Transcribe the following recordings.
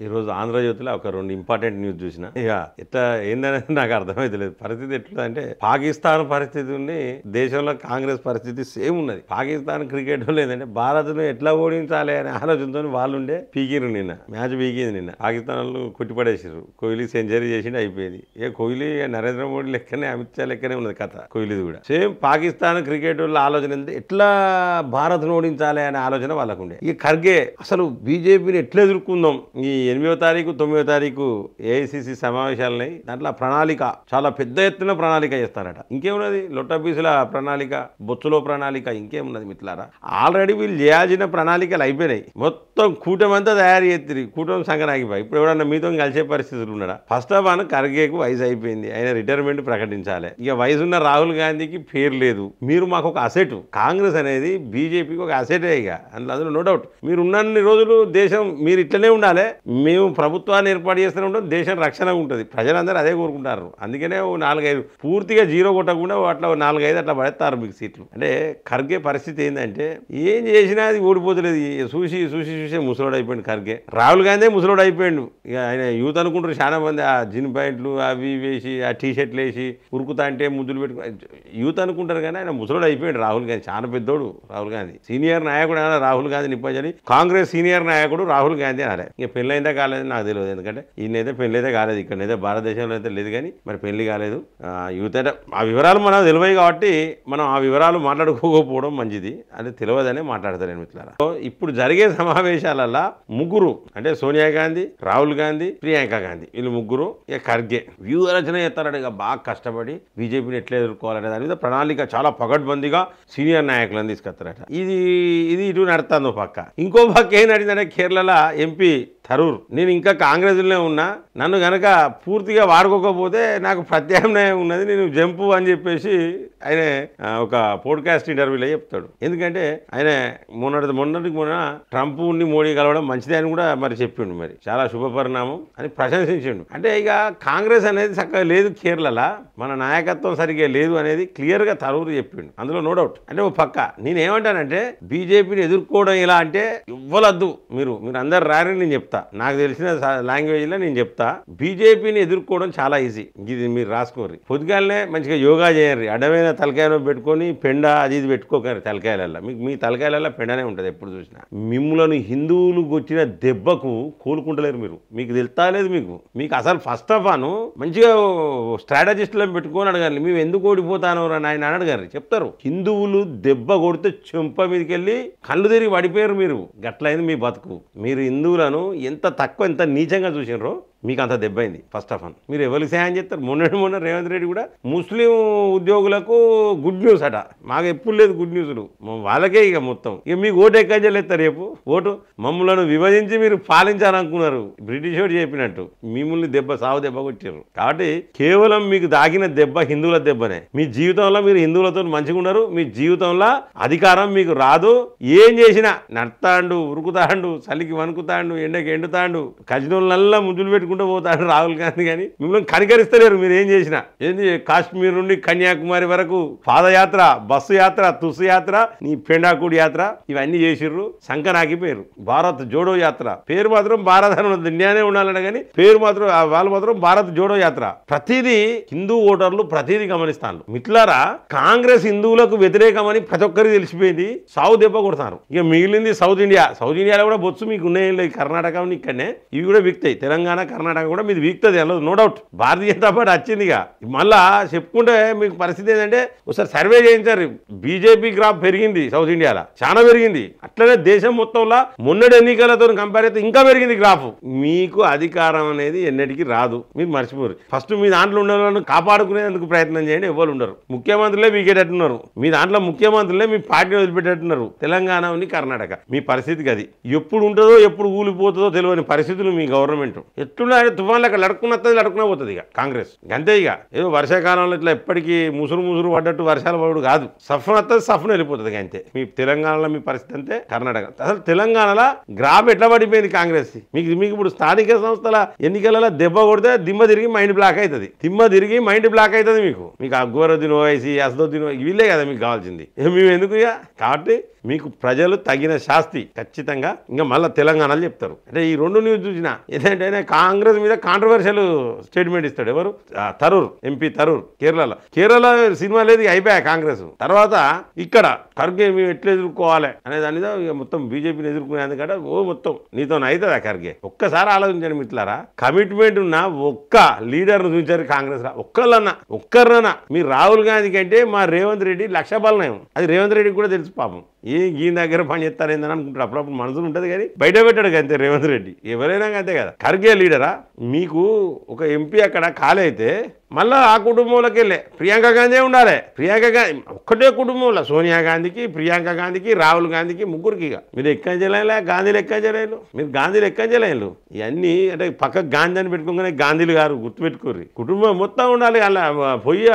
ఈరోజు ఆంధ్రజ్యోతిలో ఒక 2 ఇంపార్టెంట్ న్యూస్ చూసిన. ఇక ఎట్లా ఏందనేది నాకు అర్థమైతలేదు. పరిస్థితి ఎట్లుందంటే పాకిస్తాన్ పరిస్థితిని దేశంలో కాంగ్రెస్ పరిస్థితి సేమ్ ఉన్నది. పాకిస్తాన్ క్రికెట్ లేదంటే భారత్ను ఎట్లా ఓడించాలి అనే ఆలోచనతో వాళ్ళు ఉండే పీకిరు. నిన్న మ్యాచ్ పీకింది. నిన్న పాకిస్తాన్ వాళ్ళు కొట్టిపడేసారు. కోహ్లీ సెంచరీ చేసిండు, అయిపోయింది. కోహ్లీ నరేంద్ర మోడీ లెక్కనే, అమిత్ షా లెక్కనే ఉన్నది కథ. కోహ్లీది కూడా సేమ్. పాకిస్తాన్ క్రికెట్ వాళ్ళ ఆలోచన ఎట్లా భారత్ను ఓడించాలి అనే ఆలోచన వాళ్ళకు ఉండే. ఈ ఖర్గే అసలు బీజేపీని ఎట్లా ఎదుర్కొందాం, ఈ 8వ తారీఖు 9వ తారీఖు ఏఐసిసి సమావేశాలని దాంట్లో ప్రణాళిక చాలా పెద్ద ఎత్తున ప్రణాళిక చేస్తారట. ఇంకేమున్నది, లొట్టపీసుల ప్రణాళిక, బొచ్చులో ప్రణాళిక, ఇంకేమున్నది మిత్రులారా. ఆల్రెడీ వీళ్ళు చేయాల్సిన ప్రణాళికలు అయిపోయినాయి. మొత్తం కూటమంతా తయారు చేస్తుంది. కూటమి సంగనాగిపోయి ఇప్పుడు ఎవరన్నా మీతో కలిసే పరిస్థితులు ఉన్నాడా? ఫస్ట్ ఆఫ్ ఆల్ ఖర్గేకు వయసు అయిపోయింది, ఆయన రిటైర్మెంట్ ప్రకటించాలి. ఇక వయసున్న రాహుల్ గాంధీకి పేరు లేదు. మీరు మాకు ఒక అసెట్, కాంగ్రెస్ అనేది బీజేపీకి ఒక అసెటే. ఇక అందులో నో డౌట్. మీరు ఉన్నన్ని రోజులు దేశం మీరు ఇట్లనే ఉండాలి. మేము ప్రభుత్వాన్ని ఏర్పాటు చేస్తూనే ఉంటాం, దేశం రక్షణ ఉంటుంది. ప్రజలందరూ అదే కోరుకుంటారు. అందుకనే 4-5 పూర్తిగా జీరో కొట్టకుండా అట్లా 4-5 అట్లా పడేస్తారు మీకు సీట్లు. అంటే ఖర్గే పరిస్థితి ఏంటంటే ఏం చేసినా అది ఓడిపోతలేదు. చూసి చూసి చూసే ముసలోడు అయిపోయింది ఖర్గే. రాహుల్ గాంధీ ముసలోడు అయిపోయిండు. ఇక ఆయన యూత్ అనుకుంటారు చాలా మంది, ఆ జిన్ పాయింట్లు అవి వేసి, ఆ టీ షర్ట్లు వేసి ఉరుకుతా అంటే ముద్దులు పెట్టుకుని యూత్ అనుకుంటారు. కానీ ఆయన ముసలోడు అయిపోయాడు రాహుల్ గాంధీ. చాలా పెద్దోడు రాహుల్ గాంధీ. సీనియర్ నాయకుడు అయినా రాహుల్ గాంధీ నిప్పని కాంగ్రెస్ సీనియర్ నాయకుడు రాహుల్ గాంధీ అనాలి. ఇక పెళ్ళైందా కాలేదు నాకు తెలియదు. ఎందుకంటే ఈయనైతే పెళ్ళైతే కాలేదు, ఇక్కడైతే భారతదేశంలో అయితే లేదు. కానీ మరి పెళ్లి కాలేదు. యూత్ అంటే ఆ వివరాలు మనకు తెలియదు కాబట్టి మనం ఆ వివరాలు మాట్లాడుకోకపోవడం మంచిది. అది తెలియదనే మాట్లాడతారు మిత్రులారా. ఇప్పుడు జరిగే సమావేశాలలో ముగ్గురు అంటే సోనియా గాంధీ, రాహుల్ గాంధీ, ప్రియాంక గాంధీ, వీళ్ళు ముగ్గురు ఇక ఖర్గే వ్యూహరచన చేస్తారట. ఇక బాగా కష్టపడి బీజేపీని ఎట్లా ఎదుర్కోవాలనే దాని మీద ప్రణాళిక చాలా పగడ్బందీగా సీనియర్ నాయకులను తీసుకొస్తారట. ఇది ఇటు నడుతుంది పక్క. ఇంకో పక్క ఏం నడిచిందంటే కేరళలో ఎంపీ థరూర్, నేను ఇంకా కాంగ్రెస్లోనే ఉన్నా, నన్ను కనుక పూర్తిగా వాడుకోకపోతే నాకు ప్రత్యామ్నాయం ఉన్నది, నేను జంపు అని చెప్పేసి ఆయన ఒక పోడ్కాస్ట్ ఇంటర్వ్యూలో చెప్తాడు. ఎందుకంటే ఆయన మొన్నటికి మొన్న ట్రంప్ ఉండి మోడీ కలవడం మంచిదే అని కూడా మరి చెప్పిండు. మరి చాలా శుభపరిణామం అని ప్రశంసించిండు. అంటే ఇక కాంగ్రెస్ అనేది చక్కగా లేదు కేరళలో, మన నాయకత్వం సరిగ్గా లేదు అనేది క్లియర్గా థరూర్ చెప్పిండు. అందులో నో డౌట్. అంటే ఓ పక్క నేనేమంటానంటే బీజేపీని ఎదుర్కోవడం ఎలా అంటే ఇవ్వలద్దు, మీరు అందరు రారని నేను చెప్తా. నాకు తెలిసిన లాంగ్వేజ్లో నేను చెప్తా. బీజేపీని ఎదుర్కోవడం చాలా ఈజీ. ఇది మీరు రాసుకోర్రి. పొద్దుగాలనే మంచిగా యోగా చేయండి. అడమైన తలకాయలో పెట్టుకొని పెండ అది ఇది పెట్టుకోకండి తలకాయలల్లో. మీ తలకాయలల్లో పెండనే ఉంటుంది ఎప్పుడు చూసినా. మిమ్మల్ని హిందువులు వచ్చిన దెబ్బకు కోలుకుంటలేరు మీరు. మీకు తెలుస్తలేదు. మీకు అసలు ఫస్ట్ ఆఫ్ ఆల్ మంచిగా స్ట్రాటజిస్టులను పెట్టుకొని అడగాలి, మేము ఎందుకు ఓడిపోతాను అని ఆయన అడగారు. చెప్తారు. హిందువులు దెబ్బ కొడితే చెంప మీదకి వెళ్ళి కళ్ళు తిరిగి పడిపోయారు. మీరు గట్లయింది మీ బతుకు. మీరు హిందువులను ఎంత తక్కువ ఎంత నీచంగా చూసినారో మీకు అంత దెబ్బైంది. ఫస్ట్ ఆఫ్ ఆల్ మీరు ఎవరికి సహాయం చేస్తారు? మొన్న రేవంత్ రెడ్డి కూడా ముస్లిం ఉద్యోగులకు గుడ్ న్యూస్ అట. మాకు ఎప్పుడు లేదు గుడ్ న్యూస్లు, వాళ్ళకే ఇక మొత్తం. ఇక మీకు ఓటు ఎక్కడ చెల్లేస్తారు రేపు? ఓటు మమ్మల్ని విభజించి మీరు పాలించాలనుకున్నారు. బ్రిటిష్ వాడు చెప్పినట్టు మిమ్మల్ని సావు దెబ్బ కొట్టారు. కాబట్టి కేవలం మీకు దాగిన దెబ్బ హిందువుల దెబ్బనే. మీ జీవితంలో మీరు హిందువులతో మంచిగా ఉన్నారు. మీ జీవితంలో అధికారం మీకు రాదు. ఏం చేసినా నడతాండు, ఉరుకుతాండు, చలికి వణుకుతాండు, ఎండకి ఎండుతాండు, కజినోళ్ళల్లా ముందులు పెట్టుకుంటూ పోతాడు రాహుల్ గాంధీ. కానీ మిమ్మల్ని కనికరిస్తలేరు. మీరు ఏం చేసినా. ఏంది కాశ్మీర్ నుండి కన్యాకుమారి వరకు పాదయాత్ర, బస్సు యాత్ర, తుస్సు యాత్ర, నీ పెండాకుడి యాత్ర, ఇవన్నీ చేసిర్రు. సంకనాకిపోయారు. భారత్ జోడో యాత్ర పేరు మాత్రం భారత్ అని ఉన్నది. ఇండియానే ఉండాలనే కానీ పేరు మాత్రం వాళ్ళు మాత్రం భారత్ జోడో యాత్ర. ప్రతిదీ హిందూ ఓటర్లు ప్రతిదీ గమనిస్తాను మిత్రులారా. కాంగ్రెస్ హిందువులకు వ్యతిరేకమని ప్రతి ఒక్కరికి తెలిసిపోయింది. సావు దెబ్బ కొడతారు. ఇక మిగిలింది సౌత్ ఇండియాలో కూడా బొత్సు మీకు ఉన్నాయి. కర్ణాటక ఇక్కడనే ఇవి కూడా వీక్తాయి. తెలంగాణ, కర్ణాటక కూడా మీది వీక్తుంది. అలా no doubt. Bharatiya Janata party వచ్చింది. ఇక మళ్ళా చెప్పుకుంటే మీకు పరిస్థితి ఏంటంటే ఒకసారి సర్వే చేయించారు. బీజేపీ గ్రాఫ్ పెరిగింది సౌత్ ఇండియాలో, చాలా పెరిగింది. అట్లనే దేశం మొత్తంలో మొన్నటి ఎన్నికలతో కంపేర్ అయితే ఇంకా పెరిగింది గ్రాఫ్. మీకు అధికారం అనేది ఎన్నటికీ రాదు, మీరు మర్చిపోరు. ఫస్ట్ మీ దాంట్లో ఉన్న వాళ్ళని కాపాడుకునేందుకు ప్రయత్నం చేయండి. ఎవరు ఉండరు. ముఖ్యమంత్రులే వీకేటట్టున్నారు. మీ దాంట్లో ముఖ్యమంత్రులే మీ పార్టీని వదిలిపెట్టేట్టున్నారు. తెలంగాణ ఉంది, కర్ణాటక. మీ పరిస్థితికి అది ఎప్పుడు ఉంటుందో ఎప్పుడు ఊలిపోతుందో తెలియని పరిస్థితులు మీ గవర్నమెంట్. ఎట్లున్నా తుఫాన్ లెక్క లడుకున్నా పోతుంది ఇక కాంగ్రెస్. అంతే. ఇక ఏదో వర్షాకాలంలో ఇట్లా ఎప్పటికీ ముసురు పడ్డట్టు వర్షాలు పడు కాదు. సఫన్ వస్తుంది, సఫన్ వెళ్ళిపోతుంది. అంతే. మీ తెలంగాణలో మీ పరిస్థితి అంతే. కర్ణాటక అసలు తెలంగాణలో గ్రాఫ్ ఎట్లా పడిపోయింది కాంగ్రెస్. మీకు ఇప్పుడు స్థానిక సంస్థల ఎన్నికలలో దెబ్బ కొడితే దిమ్మ తిరిగి మైండ్ బ్లాక్ అవుతుంది. మీకు అక్బరుద్దీన్ ఓవైసీ, అసదుద్దీన్ వీళ్ళే కదా మీకు కావాల్సింది. మేము ఎందుకు? ఇక కాబట్టి మీకు ప్రజలు తగిన శాస్తి ఖచ్చితంగా ఇంకా మళ్ళీ తెలంగాణలో చెప్తారు. అంటే ఈ రెండు న్యూస్ చూసినా ఏంటంటే కాంగ్రెస్ మీద కాంట్రవర్షియల్ స్టేట్మెంట్ ఇస్తాడు. ఎవరు? తరూర్, ఎంపీ తరూర్, కేరళ సినిమా లేదు, అయిపోయా కాంగ్రెస్. తర్వాత ఇక్కడ ఖర్గే మేము ఎట్లా ఎదుర్కోవాలి అనే దాని మీద ఇక మొత్తం బీజేపీని ఎదుర్కొనేందుకంటే మొత్తం నీతో అవుతుందా ఖర్గే? ఒక్కసారి ఆలోచించండి మిత్రులారా. కమిట్మెంట్ ఉన్న ఒక్క లీడర్ను చూపించారు కాంగ్రెస్. ఒక్కరన్నా మీరు రాహుల్ గాంధీ కంటే మా రేవంత్ రెడ్డి లక్ష బలనయం. అది రేవంత్ రెడ్డికి కూడా తెలుసు పాపం. ఈ దగ్గర పని చేస్తారేందని అనుకుంటారు. అప్పుడప్పుడు మనసులు ఉంటుంది కానీ బయట పెట్టాడు అంతే రేవంత్ రెడ్డి. ఎవరైనా అంతే కదా. ఖర్గే లీడరా? మీకు ఒక ఎంపీ అక్కడ ఖాళీ అయితే మళ్ళీ ఆ కుటుంబంలోకి వెళ్ళే ప్రియాంక గాంధీ ఉండాలి. ప్రియాంక గాంధీ ఒక్కటే కుటుంబంలో సోనియా గాంధీకి, ప్రియాంక గాంధీకి, రాహుల్ గాంధీకి, ముగ్గురికి. మీరు ఎక్కని చేయలేలా, గాంధీలు ఎక్కని చేయలేరు. మీరు గాంధీలు ఎక్కని చేయలేరు. ఇవన్నీ అంటే పక్కకు గాంధీ అని పెట్టుకోగానే గాంధీలు గారు గుర్తుపెట్టుకోరు. కుటుంబం మొత్తం ఉండాలి. అలా పోయి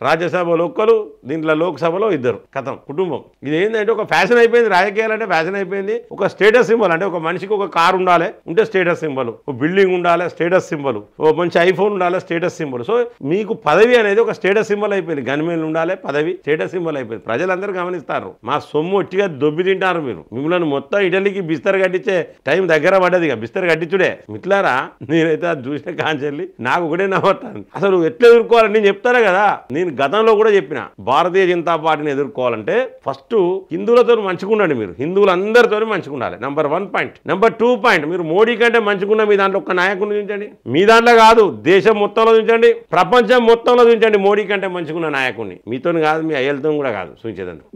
రాజ్యసభలో ఒక్కరు, దీంట్లో లోక్సభలో ఇద్దరు, కథం కుటుంబం. ఇది ఏంటంటే ఒక ఫ్యాషన్ అయిపోయింది. రాజకీయాలంటే ఫ్యాషన్ అయిపోయింది. ఒక స్టేటస్ సింబల్. అంటే ఒక మనిషికి ఒక కారు ఉండాలి ఉంటే స్టేటస్ సింబల్, ఒక బిల్డింగ్ ఉండాలి స్టేటస్ సింబల్, ఓ మంచి ఐఫోన్ ఉండాలి స్టేటస్ సింబల్. సో మీకు పదవి అనేది ఒక స్టేటస్ సింబల్ అయిపోయింది. గన్మేన్ ఉండాలి, పదవి స్టేటస్ సింబల్ అయిపోయింది. ప్రజలందరూ గమనిస్తారు. మా సొమ్ము ఒట్టిగా దొబ్బి తింటారు మీరు. మిమ్మల్ని మొత్తం ఇటలీకి బిస్తర్ కట్టించే టైం దగ్గర పడ్డది. బిస్తర్ కట్టించుడే మిట్లారా. నేనైతే అది చూసిన కాంచెల్లి నాకు ఒకటే నవ్వుతాను. అసలు ఎట్లా ఎదుర్కోవాలని నేను చెప్తానే కదా. నేను గతంలో కూడా చెప్పిన భారతీయ జనతా పార్టీని ఎదుర్కోవాలంటే ఫస్ట్ హిందువులతో మంచుకుండండి. మీరు హిందువులందరితో మంచుకుండాలి. Number 1 point. నెంబర్ 2 పాయింట్, మీరు మోడీ కంటే మంచుకున్న మీ దాంట్లో ఒక్క నాయకుడిని చూపించండి. మీ దాంట్లో కాదు, దేశం మొత్తంలో చూపించండి, ప్రపంచం మొత్తంలో చూపించండి మోడీ కంటే మంచుకున్న నాయకుడిని. మీతో కాదు, మీ అయ్యలతో కూడా కాదు చూపించేదందుకు.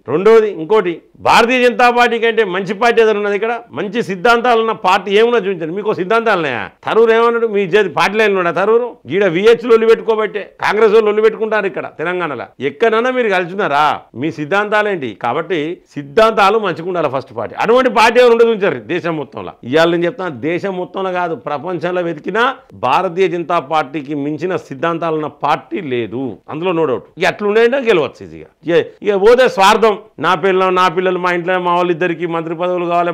రెండోది ఇంకోటి, భారతీయ జనతా పార్టీ కంటే మంచి పార్టీ ఏదైనా ఉన్నది ఇక్కడ, మంచి సిద్ధాంతాలు ఉన్న పార్టీ ఏమన్నా చూపించండి. మీకు సిద్ధాంతాలున్నాయా? తరూరు ఏమన్నాడు? మీ పార్టీలో ఉన్నాడా తరూరు? ఈడ విహెచ్ లొల్లి పెట్టుకోబట్టే కాంగ్రెస్ వాళ్ళు లొల్లి పెట్టుకుంటారు ఇక్కడ తెలంగాణలో. ఎక్కడన్నా మీరు కలిసినారా? మీ సిద్ధాంతాలేంటి? కాబట్టి సిద్ధాంతాలు మంచిగుండాలి ఫస్ట్ పార్టీ. అటువంటి పార్టీ ఎవరు ఉండదు చూపించారు దేశం మొత్తంలో. ఇవాళ నేను చెప్తాను, దేశం మొత్తంలో కాదు ప్రపంచంలో వెతికినా భారతీయ జనతా పార్టీకి మించిన సిద్ధాంతాలు ఉన్న పార్టీ లేదు. అందులో నో డౌట్. ఇక అట్లుండే గెలవచ్చు ఈజీగా. ఇక పోతే స్వార్థం. నా పిల్లలు మా ఇంట్లో మా వాళ్ళు ఇద్దరికి మంత్రి పదవులు కావాలి,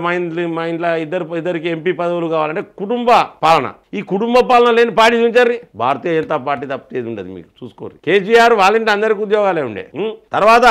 మా ఇంట్లో ఇద్దరికి ఎంపీ పదవులు కావాలంటే కుటుంబ పాలన. ఈ కుటుంబ పాలన లేని పార్టీ చూపించారు భారతీయ జనతా పార్టీ తప్పేది ఉండదు. మీకు చూసుకోరు. కేసీఆర్ వాళ్ళంటే అందరికి ఉద్యోగాలే ఉండే. తర్వాత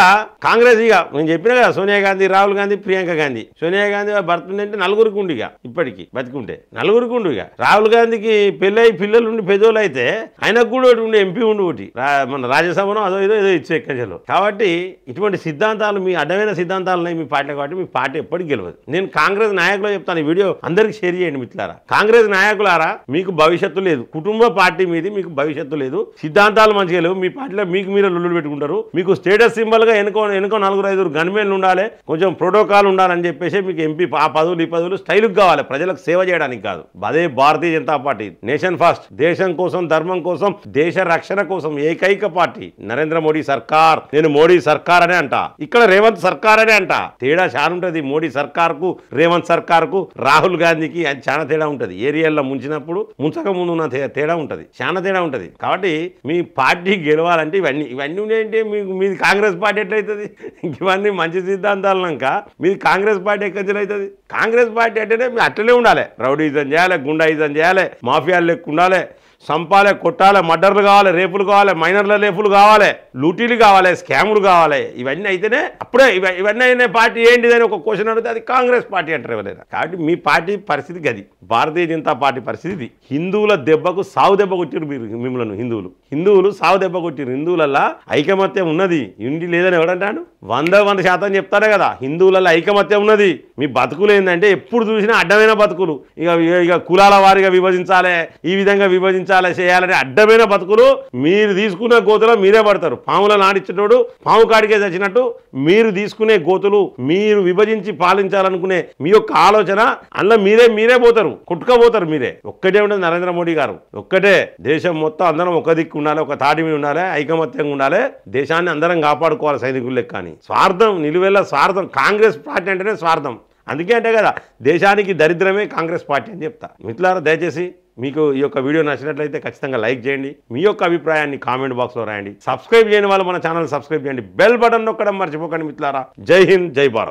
కాంగ్రెస్ ఇక నేను చెప్పినా కదా, సోనియా గాంధీ, రాహుల్ గాంధీ, ప్రియాంక గాంధీ. సోనియా గాంధీ భర్త ఉందంటే నలుగురికి ఉండి ఇక ఇప్పటికి బతికుంటే నలుగురికి ఉండు. ఇక రాహుల్ గాంధీకి పెళ్ళై పిల్లలు ఉండి పెద్దోళ్ళు అయితే ఆయనకు కూడా ఒకటి ఉండి ఎంపీ ఉండి ఒకటి మన రాజ్యసభలో అదో ఏదో ఇచ్చే ఎక్కజలో. కాబట్టి ఇటువంటి సిద్ధాంతాలు, మీ అడ్డమైన సిద్ధాంతాలు ఉన్నాయి మీ పార్టీ. కాబట్టి మీ పార్టీ ఎప్పటికీ గెలవదు. నేను కాంగ్రెస్ నాయకులు చెప్తాను, ఈ వీడియో అందరికి షేర్ చేయండి మిత్రులారా. కాంగ్రెస్ నాయకులారా, మీకు భవిష్యత్తు లేదు. కుటుంబ పార్టీ మీది మీకు భవిష్యత్తు లేదు. సిద్ధాంతాలు మంచిగా లేవు. మీ పార్టీలో మీకు మీరే లొల్లులు పెట్టుకుంటారు. మీకు స్టేటస్ సింబల్ గా ఎనుకో 4-5 గన్మెన్లు ఉండాలి, కొంచెం ప్రోటోకాల్ ఉండాలని చెప్పేసి మీకు ఎంపీ ఆ పదవులు ఈ పదవులు స్టైల్కి కావాలి, ప్రజలకు సేవ చేయడానికి కాదు. అదే Bharatiya Janata party. Nation first, దేశం కోసం, ధర్మం కోసం, దేశ రక్షణ కోసం ఏకైక పార్టీ నరేంద్ర మోడీ సర్కార్. నేను మోడీ సర్కార్ అనే అంట, ఇక్కడ రేవంత్ సర్కార్ అనే అంట. తేడా చాలా ఉంటుంది మోడీ సర్కార్ కు, రేవంత్ సర్కార్ కు, రాహుల్ గాంధీకి. అది చాలా తేడా ఉంటుంది. ఏరియాల్లో ముంచినప్పుడు ముంచక ముందు ఉన్న తేడా ఉంటుంది, చాలా తేడా ఉంటుంది. కాబట్టి మీ పార్టీ గెలవాలంటే ఇవన్నీ ఉన్నాయంటే మీది కాంగ్రెస్ పార్టీ ఎట్లయితుంది? ఇవన్నీ మంచి సిద్ధాంతాలన్నాక మీది కాంగ్రెస్ పార్టీ ఎక్కడ అవుతుంది? కాంగ్రెస్ పార్టీ అంటేనే మీరు అట్లనే ఉండాలి. రౌడీజం చేయాలి, గుండాయిజం చేయాలి, మాఫియాలు లెక్క ఉండాలి, సంపాలే, కొట్టాలి, మర్డర్లు కావాలి, రేపులు కావాలి, మైనర్ల రేపులు కావాలి, లూటీలు కావాలి, స్కాములు కావాలి. ఇవన్నీ అయితేనే అప్పుడే ఇవన్నీ అయిన పార్టీ ఏంటిదని ఒక క్వశ్చన్ అడిగితే అది కాంగ్రెస్ పార్టీ అంటారు ఎవరైనా. కాబట్టి మీ పార్టీ పరిస్థితి గది. భారతీయ జనతా పార్టీ పరిస్థితి హిందువుల దెబ్బకు సావు దెబ్బ కొట్టిరు మీరు. మిమ్మల్ని హిందువులు సావు దెబ్బ కొట్టిరు. హిందువులల్లో ఐకమత్యం ఉన్నది, ఇంటి లేదని ఎవడంటాడు? 100% చెప్తారే కదా, హిందువులలో ఐకమత్యం ఉన్నది. మీ బతుకులు ఏంటంటే ఎప్పుడు చూసినా అడ్డమైన బతుకులు. ఇక కులాల వారిగా విభజించాలి, ఈ విధంగా విభజించాలి, చేయాలని అడ్డమైన బతుకులు. మీరు తీసుకునే గోతులో మీరే పడతారు. పాములను ఆడిచ్చేటోడు పాము కాడికే చచ్చినట్టు మీరు తీసుకునే గోతులు, మీరు విభజించి పాలించాలనుకునే మీ యొక్క ఆలోచన అందులో మీరే పోతారు, కొట్టుకపోతారు మీరే. ఒక్కటే ఉండదు నరేంద్ర మోడీ గారు, ఒక్కటే. దేశం మొత్తం అందరం ఒక దిక్కు ఉండాలి, ఒక తాటి మీద ఉండాలి, ఐకమత్యంగా ఉండాలి, దేశాన్ని అందరం కాపాడుకోవాలి సైనికులు లెక్క అని. స్వార్థం, నిలువెల్ల స్వార్థం. కాంగ్రెస్ పార్టీ అంటేనే స్వార్థం. అందుకే అంటే కదా దేశానికి దరిద్రమే కాంగ్రెస్ పార్టీ అని చెప్తా. మిత్రులారా, దయచేసి మీకు ఈ యొక్క వీడియో నచ్చినట్లయితే ఖచ్చితంగా లైక్ చేయండి. మీ యొక్క అభిప్రాయాన్ని కామెంట్ బాక్స్లో రాయండి. సబ్స్క్రైబ్ చేయని వాళ్ళు మన ఛానల్ సబ్స్క్రైబ్ చేయండి. బెల్ బటన్ నొక్కడం మర్చిపోకండి మిత్రులారా. జై హింద్, జై భారత్.